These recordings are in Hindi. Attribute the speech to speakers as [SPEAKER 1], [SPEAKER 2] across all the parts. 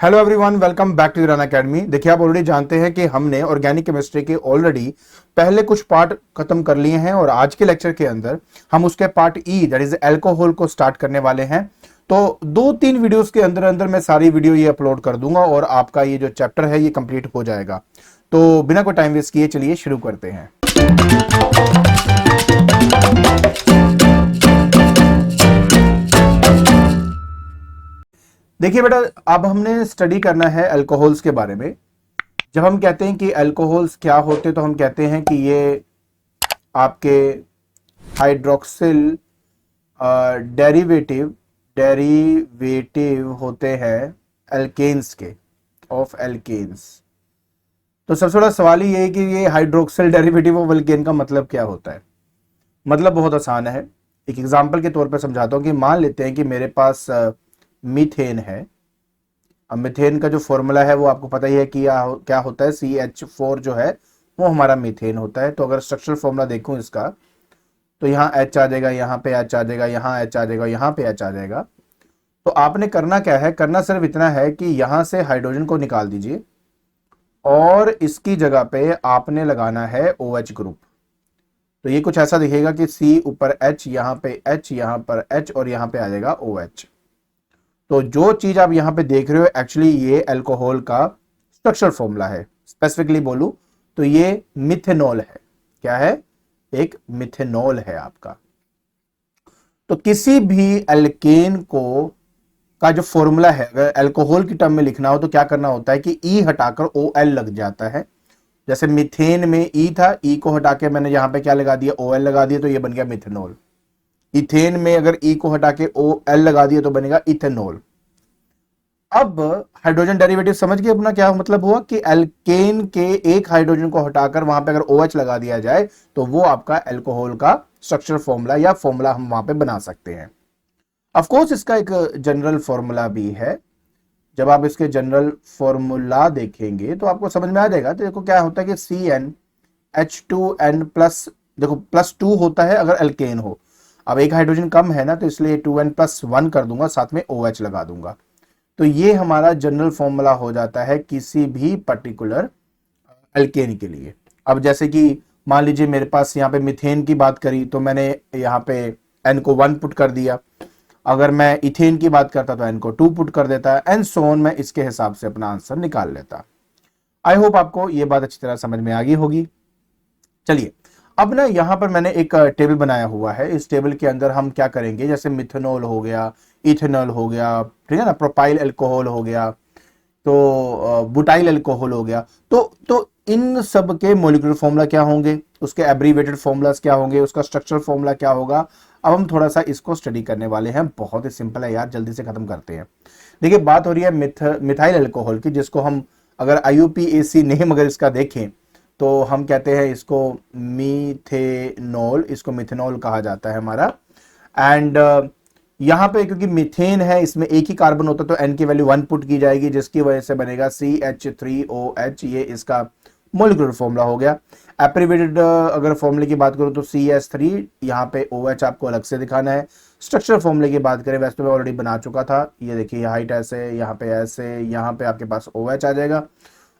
[SPEAKER 1] Hello everyone, welcome back to Run Academy. देखिए, आप ऑलरेडी जानते हैं कि हमने ऑर्गेनिक केमिस्ट्री के ऑलरेडी पहले कुछ पार्ट खत्म कर लिए हैं और आज के लेक्चर के अंदर हम उसके part E that is alcohol को स्टार्ट करने वाले हैं। तो 2-3 वीडियोस के अंदर अंदर मैं सारी वीडियो ये अपलोड कर दूंगा और आपका ये जो चैप्टर है ये कंप्लीट हो जाएगा। तो बिना कोई टाइम वेस्ट किए चलिए शुरू करते हैं। देखिए बेटा, अब हमने स्टडी करना है अल्कोहल्स के बारे में। जब हम कहते हैं कि अल्कोहल्स क्या होते हैं तो हम कहते हैं कि ये आपके हाइड्रोक्सिल डेरिवेटिव होते हैं एल्केन्स के, ऑफ एल्केन्स। तो सबसे बड़ा सवाल ही ये है कि ये हाइड्रोक्सिल डेरिवेटिव ऑफ एल्केन का मतलब क्या होता है। मतलब बहुत आसान है। एक एग्जांपल के तौर पर समझाता हूँ कि मान लेते हैं कि मेरे पास मीथेन है। अब मीथेन का जो फॉर्मूला है वो आपको पता ही है कि क्या होता है। CH4 जो है वो हमारा मीथेन होता है। तो अगर स्ट्रक्चरल फॉर्मूला देखूं इसका तो यहाँ H आ जाएगा, यहाँ पे H आ जाएगा, यहाँ H आ जाएगा, यहाँ पे H आ जाएगा। तो आपने करना क्या है, करना सिर्फ इतना है कि यहाँ से हाइड्रोजन को निकाल दीजिए और इसकी जगह पे आपने लगाना है OH ग्रुप। तो ये कुछ ऐसा दिखेगा कि C ऊपर H, यहाँ पे H, यहाँ पर H और यहाँ पे आ जाएगा OH। तो जो चीज आप यहां पे देख रहे हो एक्चुअली ये अल्कोहल का स्ट्रक्चर फॉर्मूला है। स्पेसिफिकली बोलूं तो ये मिथेनॉल है। क्या है? एक मिथेनॉल है आपका। तो किसी भी अल्केन को का जो फॉर्मूला है, अगर अल्कोहल की टर्म में लिखना हो तो क्या करना होता है कि E हटाकर OL लग जाता है। जैसे मिथेन में E था, E को हटा के मैंने यहां पे क्या लगा दिया, OL लगा दिया, तो ये बन गया मिथेनॉल। इथेन में अगर E को हटा के OL लगा दिया तो बनेगा इथेनॉल। अब हाइड्रोजन डेरिवेटिव समझ गए अपना क्या मतलब हुआ कि एल्केन के एक हाइड्रोजन को हटाकर वहां पे अगर OH लगा दिया जाए तो वो आपका अल्कोहल का स्ट्रक्चर फॉर्मूला या फॉर्मूला हम वहां पे बना सकते हैं। ऑफ कोर्स इसका एक जनरल फॉर्मूला भी है। जब आप इसके जनरल फॉर्मूला देखेंगे तो आपको समझ में आ जाएगा। तो देखो क्या होता है कि CnH2n प्लस, देखो +2 होता है अगर अल्केन हो। अब एक हाइड्रोजन कम है ना, तो इसलिए 2n+1 कर दूंगा, साथ में OH लगा दूंगा। तो ये हमारा जनरल फॉर्मूला हो जाता है किसी भी पर्टिकुलर अल्केन के लिए। अब जैसे कि मान लीजिए मेरे पास यहाँ पे मिथेन की बात करी तो मैंने यहाँ पे n को 1 पुट कर दिया। अगर मैं इथेन की बात करता तो n को 2 पुट कर देता है, एंड सो ऑन। मैं इसके हिसाब से अपना आंसर निकाल लेता। आई होप आपको ये बात अच्छी तरह समझ में आ गई होगी। चलिए, अब ना यहाँ पर मैंने एक टेबल बनाया हुआ है। इस टेबल के अंदर हम क्या करेंगे, जैसे मिथेनॉल हो गया, इथेनॉल हो गया, ठीक है ना, प्रोपाइल अल्कोहल हो गया, तो बुटाइल अल्कोहल हो गया। तो इन सब के मॉलिक्यूलर फॉर्मूला क्या होंगे, उसके एब्रीवेटेड फॉर्मूलास क्या होंगे, उसका स्ट्रक्चर फॉर्मूला क्या होगा। अब हम थोड़ा सा इसको स्टडी करने वाले हैं। बहुत ही सिंपल है यार, जल्दी से खत्म करते हैं। देखिए, बात हो रही है मिथाइल अल्कोहल की, जिसको हम अगर IUPAC नेम अगर इसका देखें तो हम कहते हैं इसको मीथेनॉल, इसको मिथेनॉल कहा जाता है हमारा। एंड यहां पे क्योंकि मीथेन है, इसमें एक ही कार्बन होता है तो n की वैल्यू 1 पुट की जाएगी, जिसकी वजह से बनेगा CH3OH। ये इसका मोलिकुलर फॉर्मूला हो गया। एब्रीवेटेड अगर फॉर्मूले की बात करूं तो CH3, यहाँ पे OH आपको अलग से दिखाना है। स्ट्रक्चर फॉर्मूले की बात करें, वैसे तो मैं ऑलरेडी बना चुका था। ये देखिए, हाइट ऐसे, यहाँ पे ऐसे, यहाँ पे आपके पास OH आ जाएगा।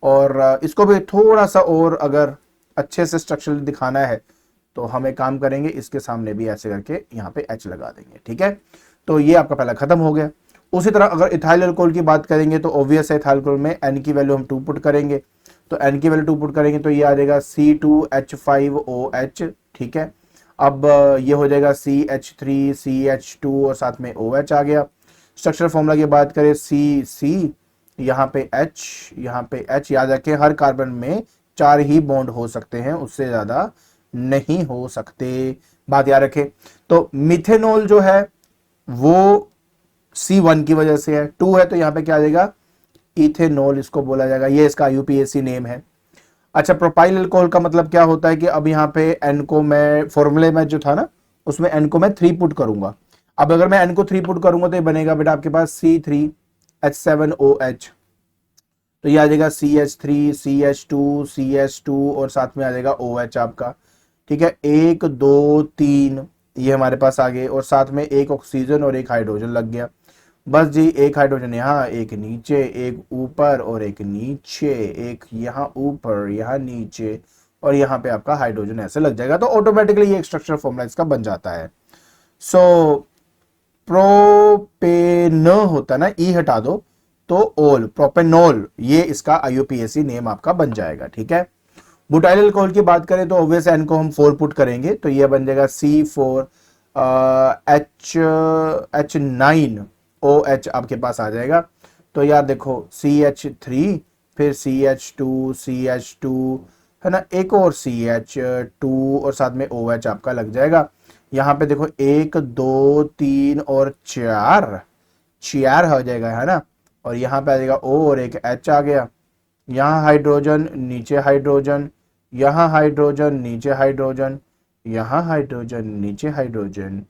[SPEAKER 1] और इसको भी थोड़ा सा और अगर अच्छे से स्ट्रक्चर दिखाना है तो हम एक काम करेंगे, इसके सामने भी ऐसे करके यहाँ पे H लगा देंगे। ठीक है, तो ये आपका पहला खत्म हो गया। उसी तरह अगर इथाइल अल्कोहल की बात करेंगे तो ऑब्वियस है, इथाइल अल्कोहल में n की वैल्यू हम 2 पुट करेंगे। तो n की वैल्यू 2 पुट करेंगे तो ये आ जाएगा C2H5OH। ठीक है, अब ये हो जाएगा CH3CH2 और साथ में OH आ गया। स्ट्रक्चर फॉर्मूला की बात करें C, यहाँ पे H, यहाँ पे H। याद रखें, हर कार्बन में 4 ही बॉन्ड हो सकते हैं, उससे ज्यादा नहीं हो सकते। बात याद रखें। तो मिथेनॉल जो है वो C1 की वजह से है, 2 है तो यहाँ पे क्या आ जाएगा, इथेनॉल इसको बोला जाएगा। ये इसका IUPAC नेम है। अच्छा, प्रोपाइल अल्कोहल का मतलब क्या होता है कि अब यहाँ पे n को मैं फॉर्मूले में जो था ना उसमें n को मैं 3 पुट करूंगा। अब अगर मैं n को 3 पुट करूंगा तो ये बनेगा बेटा आपके पास C3H7OH। तो ये आ जाएगा CH3CH2 और साथ में आ जाएगा OH आपका। ठीक है, 1 2 3 ये हमारे पास आ गए और साथ में एक ऑक्सीजन और एक हाइड्रोजन लग गया। बस जी, एक हाइड्रोजन यहाँ, एक नीचे, एक ऊपर और एक नीचे, एक यहाँ ऊपर, यहाँ नीचे, और यहाँ पे आपका हाइड्रोजन ऐसे लग जाएगा। तो ऑटोमेटिकली ये स्ट्रक्चर फॉर्मूला इसका बन जाता है। सो प्रोपेन होता ना, ई हटा दो तो ओल, प्रोपेनोल, ये इसका आईयूपीएसी नेम आपका बन जाएगा। ठीक है। बुटाइल अल्कोहल की बात करें तो ऑब्वियस एन को हम 4 पुट करेंगे तो ये बन जाएगा C4H9OH आपके पास आ जाएगा। तो यार देखो CH3, फिर CH2 है ना, एक और CH2 और साथ में OH आपका लग जाएगा। यहाँ पे देखो 1 2 3 और 4 हो जाएगा, है ना। और यहाँ पे आ जाएगा O और एक H आ गया। यहाँ हाइड्रोजन, नीचे हाइड्रोजन, यहाँ हाइड्रोजन, नीचे हाइड्रोजन, यहाँ हाइड्रोजन, नीचे हाइड्रोजन,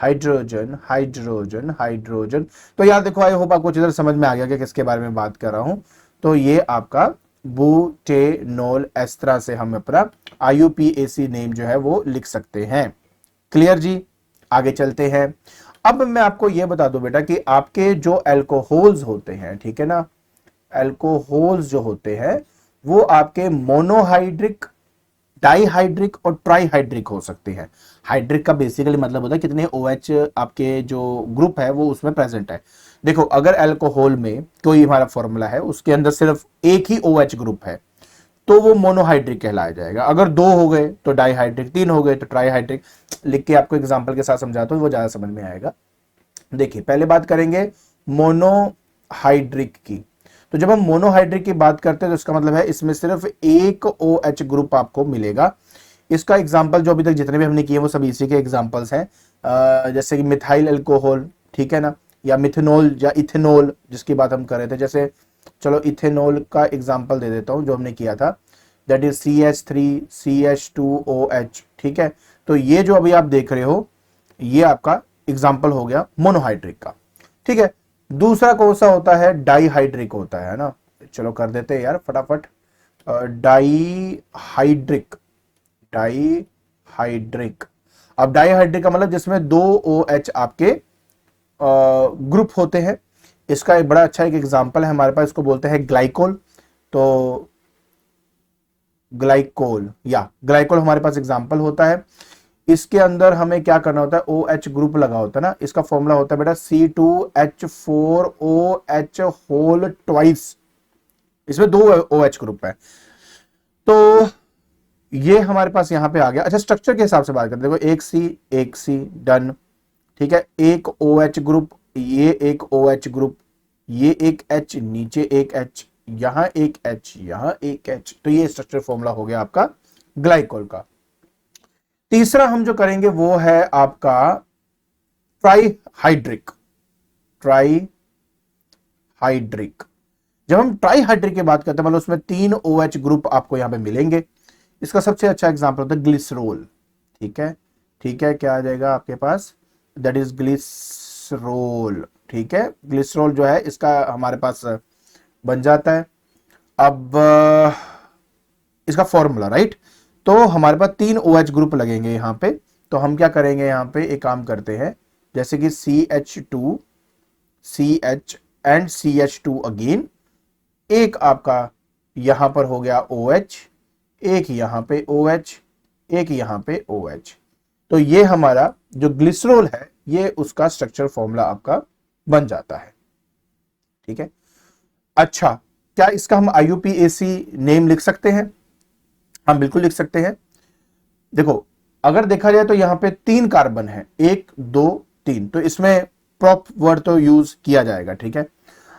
[SPEAKER 1] हाइड्रोजन हाइड्रोजन हाइड्रोजन। तो यार देखो, आई होप आपको इधर समझ में आ गया कि किसके बारे में बात कर रहा हूं। तो ये आपका बुटेनॉल, इस तरह से हम अपना आईयूपीएसी नेम जो है वो लिख सकते हैं। क्लियर जी। आगे चलते हैं। अब मैं आपको ये बता दूं बेटा कि आपके जो अल्कोहल्स होते हैं, ठीक है ना, अल्कोहल्स जो होते हैं वो आपके मोनोहाइड्रिक, डाईहाइड्रिक और ट्राईहाइड्रिक हो सकते हैं। हाइड्रिक का बेसिकली मतलब होता है कितने OH आपके जो ग्रुप है वो उसमें प्रेजेंट है। देखो अगर अल्कोहल में कोई हमारा फॉर्मूला है उसके अंदर सिर्फ एक ही OH ग्रुप है तो वो मोनोहाइड्रिक कहलाया जाएगा। अगर 2 हो गए तो डाईहाइड्रिक, 3 हो गए तो ट्राईहाइड्रिक। लिख के आपको एग्जांपल के साथ समझाता हूं, वो ज्यादा समझ में आएगा। देखिए पहले बात करेंगे मोनोहाइड्रिक की। तो जब हम मोनोहाइड्रिक की बात करते हैं तो इसका मतलब है इसमें सिर्फ एक OH ग्रुप आपको मिलेगा। इसका एग्जांपल जो अभी तक जितने भी हमने किए वो सभी इसी के एग्जांपल्स हैं। जैसे कि मिथाइल अल्कोहल, ठीक है ना, या मिथेनॉल या इथेनॉल जिसकी बात हम कर रहे थे। जैसे चलो इथेनॉल का एग्जांपल दे देता हूं जो हमने किया था, दैट इज CH3CH2OH। ठीक है। तो ये जो अभी आप देख रहे हो ये आपका एग्जाम्पल हो गया मोनोहाइड्रिक का। ठीक है। दूसरा कौन सा होता है? डाईहाइड्रिक होता है ना। चलो कर देते हैं यार फटाफट। Dihydric, dihydric. अब डाईहाइड्रिक का मतलब जिसमें 2 OH आपके ग्रुप होते हैं। इसका एक बड़ा अच्छा एक एग्जांपल है हमारे पास, इसको बोलते हैं ग्लाइकोल। तो ग्लाइकोल या ग्लाइकोल हमारे पास एग्जांपल होता है। इसके अंदर हमें क्या करना होता है, OH ग्रुप लगा होता है ना। इसका फॉर्मूला होता है बेटा C2H4OH होल ट्वाइस। इसमें 2 OH ग्रुप है। तो ये हमारे पास यहां पे आ गया। अच्छा स्ट्रक्चर के हिसाब से बात करते हैं। देखो एक C डन। ठीक है। एक OH ग्रुप, ये एक OH ग्रुप, ये एक H, नीचे एक H, यहां एक H, यहां एक H। तो ये स्ट्रक्चर फॉर्मूला हो गया आपका ग्लाइकोल का। तीसरा हम जो करेंगे वो है आपका ट्राईहाइड्रिक। ट्राईहाइड्रिक, जब हम ट्राईहाइड्रिक की बात करते हैं मतलब उसमें 3 OH ग्रुप आपको यहां पे मिलेंगे। इसका सबसे अच्छा एग्जांपल होता है ग्लिसरॉल। ठीक है। ठीक है, क्या आ जाएगा आपके पास, दैट इज ग्लिसरॉल। ठीक है। ग्लिसरॉल जो है इसका हमारे पास बन जाता है। अब इसका फॉर्मूला राइट, तो हमारे पास 3 OH ग्रुप लगेंगे यहां पे। तो हम क्या करेंगे, यहां पे एक काम करते हैं, जैसे कि CH2 CH and CH2 again, एक आपका यहां पर हो गया OH, एक यहां पे OH, एक यहां पे OH। तो ये हमारा जो ग्लिसरॉल है ये उसका स्ट्रक्चर फॉर्मूला आपका बन जाता है। ठीक है। अच्छा, क्या इसका हम IUPAC नेम लिख सकते हैं? हम बिल्कुल लिख सकते हैं। देखो अगर देखा जाए तो यहां पे 3 कार्बन है, 1 2 3, तो इसमें प्रॉप वर्ड तो यूज किया जाएगा। ठीक है।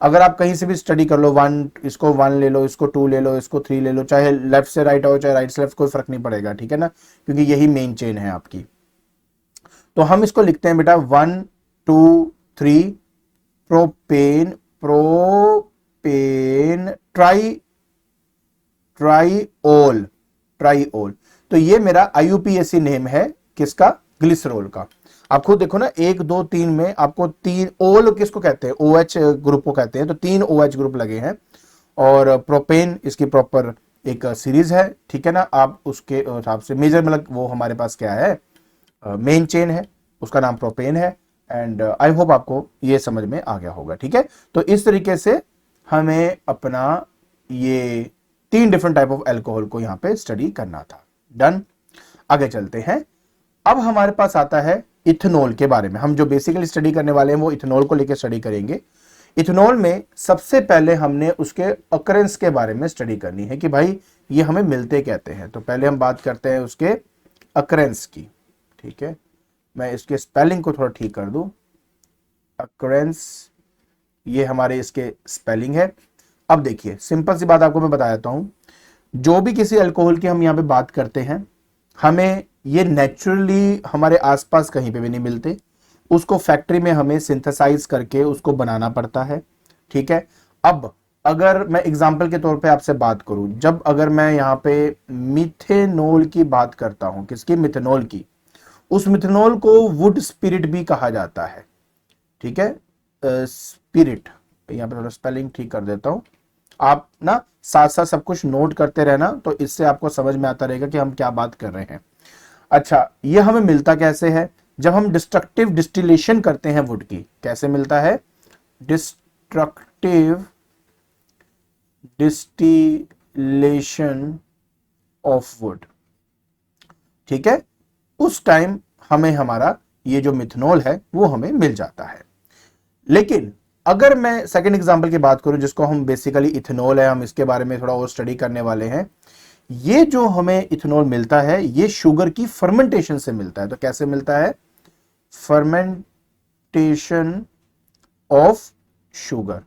[SPEAKER 1] अगर आप कहीं से भी स्टडी कर लो, 1 इसको 1 ले लो, इसको 2 ले लो, इसको 3 ले लो, चाहे लेफ्ट से राइट हो चाहे राइट से लेफ्ट, कोई फर्क नहीं पड़ेगा। ठीक है ना, क्योंकि यही मेन चेन है आपकी। तो हम इसको लिखते हैं बेटा 1 2 3 प्रोपेन, प्रोपेन ट्राईओल, ट्राईओल। तो ये मेरा IUPAC नेम है किसका, ग्लिसरॉल का। आप खुद देखो ना, 1 2 3 में आपको 3 ओल किसको कहते हैं, OH ग्रुप को कहते हैं। तो 3 OH ग्रुप लगे हैं और प्रोपेन इसकी प्रॉपर एक सीरीज है। ठीक है ना, आप उसके हिसाब से मेजर मतलब वो हमारे पास क्या है, मेन चेन है, उसका नाम प्रोपेन है। एंड आई होप आपको ये समझ में आ गया होगा। ठीक है, तो इस तरीके से हमें अपना ये 3 डिफरेंट टाइप ऑफ अल्कोहल को यहाँ पे स्टडी करना था। डन, आगे चलते हैं। अब हमारे पास आता है इथेनॉल के बारे में। हम जो बेसिकली स्टडी करने वाले हैं वो इथेनॉल को लेकर स्टडी करेंगे। इथेनॉल में सबसे पहले हमने उसके अकरेंस के बारे में स्टडी करनी है कि भाई ये हमें मिलते कहते हैं। तो पहले हम बात करते हैं उसके अकरेंस की। ठीक है, मैं इसके स्पेलिंग को थोड़ा ठीक कर दूं। अकरेंस, ये हमारे इसके स्पेलिंग है। अब देखिए, सिंपल सी बात आपको मैं बता देता हूं। जो भी किसी अल्कोहल की हम यहाँ पे बात करते हैं, हमें ये नेचुरली हमारे आसपास कहीं पे भी नहीं मिलते। उसको फैक्ट्री में हमें सिंथेसाइज करके उसको बनाना पड़ता है। ठीक है, अब अगर मैं एग्जांपल के तौर पे आपसे बात करूं, जब अगर मैं यहाँ पे मिथेनॉल की बात करता हूं, किसकी? मिथेनॉल की। उस मिथेनॉल को वुड स्पिरिट भी कहा जाता है। ठीक है, स्पिरिट, यहाँ पे थोड़ा स्पेलिंग ठीक कर देता हूं। आप ना साथ साथ सब कुछ नोट करते रहना, तो इससे आपको समझ में आता रहेगा कि हम क्या बात कर रहे हैं। अच्छा, ये हमें मिलता कैसे है? जब हम डिस्ट्रक्टिव डिस्टिलेशन करते हैं वुड की। कैसे मिलता है? Destructive distillation of would. ठीक है, उस टाइम हमें हमारा ये जो मिथेनॉल है वो हमें मिल जाता है। लेकिन अगर मैं सेकंड एग्जांपल की बात करूं, जिसको हम बेसिकली इथेनॉल है, हम इसके बारे में थोड़ा और स्टडी करने वाले हैं। ये जो हमें इथेनॉल मिलता है ये शुगर की फर्मेंटेशन से मिलता है। तो कैसे मिलता है? Fermentation of sugar.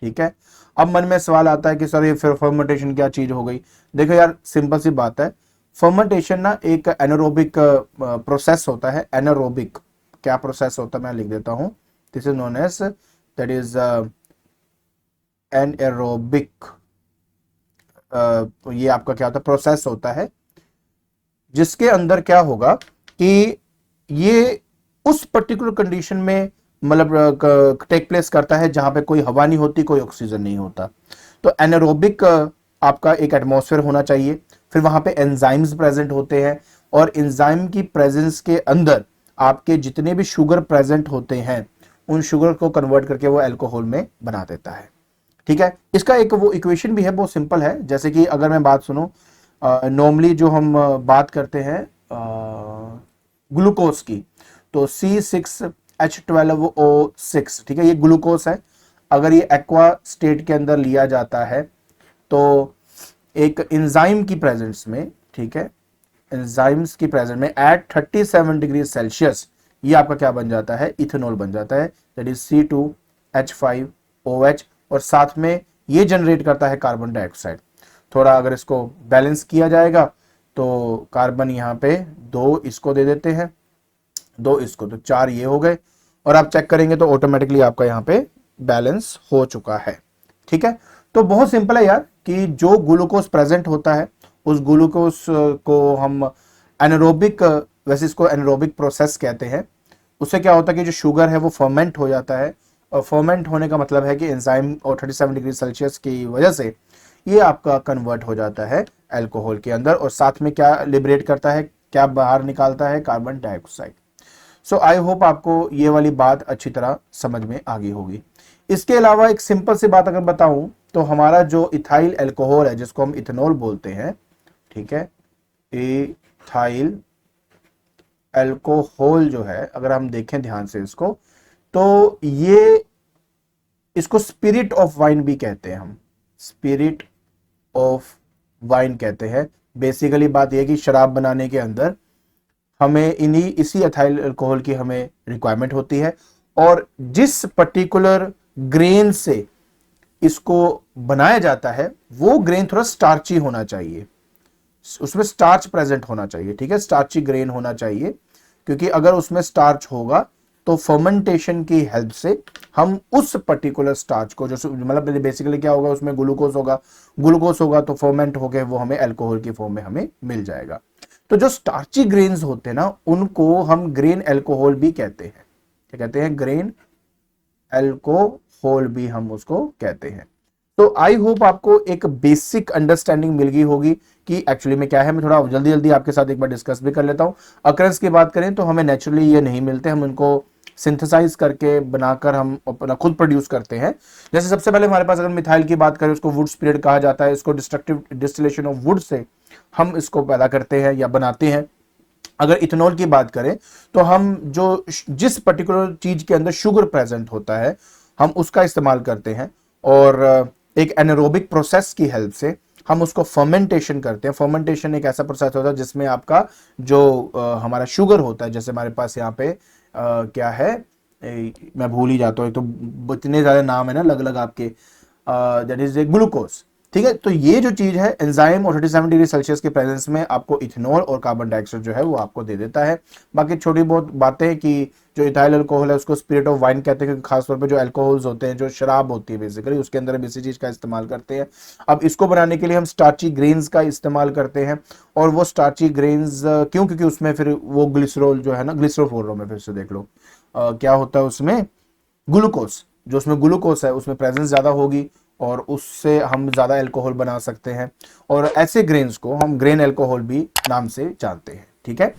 [SPEAKER 1] ठीक है, अब मन में सवाल आता है कि सर ये फिर फर्मेंटेशन क्या चीज हो गई? देखो यार, सिंपल सी बात है। फर्मेंटेशन ना एक एनारोबिक प्रोसेस होता है। एनारोबिक क्या प्रोसेस होता है मैं लिख देता हूं। This is known as, that is anaerobic, ये आपका क्या होता है? प्रोसेस होता है, जिसके अंदर क्या होगा कि ये उस पर्टिकुलर कंडीशन में मतलब टेक प्लेस करता है जहां पे कोई हवा नहीं होती, कोई ऑक्सीजन नहीं होता। तो एनारोबिक आपका एक एटमॉस्फेयर होना चाहिए, फिर वहां पे एंजाइम्स प्रेजेंट होते हैं, और एंजाइम की प्रेजेंस के अंदर आपके जितने भी शुगर प्रेजेंट होते हैं उन शुगर को कन्वर्ट करके वो अल्कोहल में बना देता है। ठीक है, इसका एक वो इक्वेशन भी है, बहुत सिंपल है। जैसे कि अगर मैं बात सुनो, नॉर्मली जो हम बात करते हैं ग्लूकोज की, तो C6H12O6, ठीक है, ये ग्लूकोज है। अगर ये एक्वा स्टेट के अंदर लिया जाता है तो एक एंजाइम की प्रेजेंस में, ठीक है, एंजाइम्स की प्रेजेंस में एट 37 डिग्री सेल्सियस ये आपका क्या बन जाता है? इथेनॉल बन जाता है, दैट इज C2H5OH, और साथ में ये जनरेट करता है कार्बन डाइऑक्साइड। थोड़ा अगर इसको बैलेंस किया जाएगा तो कार्बन यहाँ पे 2 इसको दे देते हैं, 2 इसको, तो 4 ये हो गए, और आप चेक करेंगे तो ऑटोमेटिकली आपका यहाँ पे बैलेंस हो चुका है। ठीक है, तो बहुत सिंपल है यार कि जो ग्लूकोज प्रेजेंट होता है उस ग्लूकोज को हम एनारोबिक, वैसे इसको एनारोबिक प्रोसेस कहते हैं। उससे क्या होता है कि जो शुगर है वो फर्मेंट हो जाता है, और फर्मेंट होने का मतलब है कि एंजाइम और 37 डिग्री सेल्सियस की वजह से ये आपका कन्वर्ट हो जाता है अल्कोहल के अंदर, और साथ में क्या लिबरेट करता है, क्या बाहर निकालता है? Carbon dioxide. So I hope आपको ये वाली बात अच्छी तरह समझ में आ गई होगी। इसके अलावा एक सिंपल सी बात अगर बताऊं तो हमारा जो इथाइल अल्कोहल है, जिसको हम इथेनॉल बोलते हैं, ठीक है, इथाइल अल्कोहल जो है, अगर हम देखें ध्यान से इसको, तो ये इसको स्पिरिट ऑफ वाइन भी कहते हैं। हम स्पिरिट ऑफ वाइन कहते हैं। बेसिकली बात यह कि शराब बनाने के अंदर हमें इसी एथाइल अल्कोहल की हमें रिक्वायरमेंट होती है, और जिस पर्टिकुलर ग्रेन से इसको बनाया जाता है वो ग्रेन थोड़ा स्टार्ची होना चाहिए, उसमें स्टार्च प्रेजेंट होना चाहिए। ठीक है, स्टार्ची ग्रेन होना चाहिए, क्योंकि अगर उसमें स्टार्च होगा तो फर्मेंटेशन की हेल्प से हम उस पर्टिकुलर स्टार्च को, जो मतलब बेसिकली क्या होगा, उसमें ग्लूकोज होगा तो फर्मेंट होकर वो हमें अल्कोहल की फॉर्म में हमें मिल जाएगा। तो जो स्टार्ची ग्रेन्स होते हैं ना, उनको हम ग्रेन अल्कोहल भी कहते हैं। क्या कहते हैं? ग्रेन अल्कोहल भी हम उसको कहते हैं। तो आई होप आपको एक बेसिक अंडरस्टैंडिंग मिल गई होगी कि एक्चुअली में क्या है। मैं थोड़ा जल्दी जल्दी आपके साथ एक बार डिस्कस भी कर लेता हूं। अकरेंस की बात करें तो हमें नेचुरली ये नहीं मिलते, हम इनको सिंथेसाइज करके बनाकर हम अपना खुद प्रोड्यूस करते हैं। जैसे सबसे पहले हमारे पास अगर मिथाइल की बात करें, उसको वुड स्पिरिट कहा जाता है। इसको destructive distillation of would say हम इसको पैदा करते हैं या बनाते हैं। अगर इथेनॉल की बात करें तो हम जो जिस पर्टिकुलर चीज के अंदर शुगर प्रेजेंट होता है हम उसका इस्तेमाल करते हैं, और एक एनारोबिक प्रोसेस की हेल्प से हम उसको फर्मेंटेशन करते हैं। फर्मेंटेशन एक ऐसा प्रोसेस होता है जिसमें आपका जो हमारा शुगर होता है, जैसे हमारे पास यहाँ पे क्या है, मैं भूल ही जाता हूँ, तो इतने ज्यादा नाम है ना अलग अलग आपके, दैट इज ग्लूकोज। ठीक है, तो ये जो चीज है एंजाइम और 37 डिग्री सेल्सियस के प्रेजेंस में आपको इथेनॉल और कार्बन डाइऑक्साइड जो है वो आपको दे देता है। बाकी छोटी बहुत बातें कि जो इथाइल अल्कोहल है उसको स्पिरिट ऑफ वाइन कहते हैं, क्योंकि खासतौर पे जो अल्कोहल्स होते हैं, जो शराब होती है बेसिकली, उसके अंदर हम इसी चीज का इस्तेमाल करते हैं। अब इसको बनाने के लिए हम स्टार्ची ग्रेन्स का इस्तेमाल करते हैं, और वो स्टार्ची ग्रेन्स क्यों, क्योंकि उसमें फिर वो ग्लिसरॉल जो है ना, ग्लिसरॉल बोल रहा हूँ मैं फिर से, देख लो क्या होता है उसमें, ग्लूकोज, जो उसमें ग्लूकोज है उसमें प्रेजेंस ज्यादा होगी और उससे हम ज्यादा अल्कोहल बना सकते हैं, और ऐसे ग्रेन्स को हम ग्रेन अल्कोहल भी नाम से जानते हैं। ठीक है।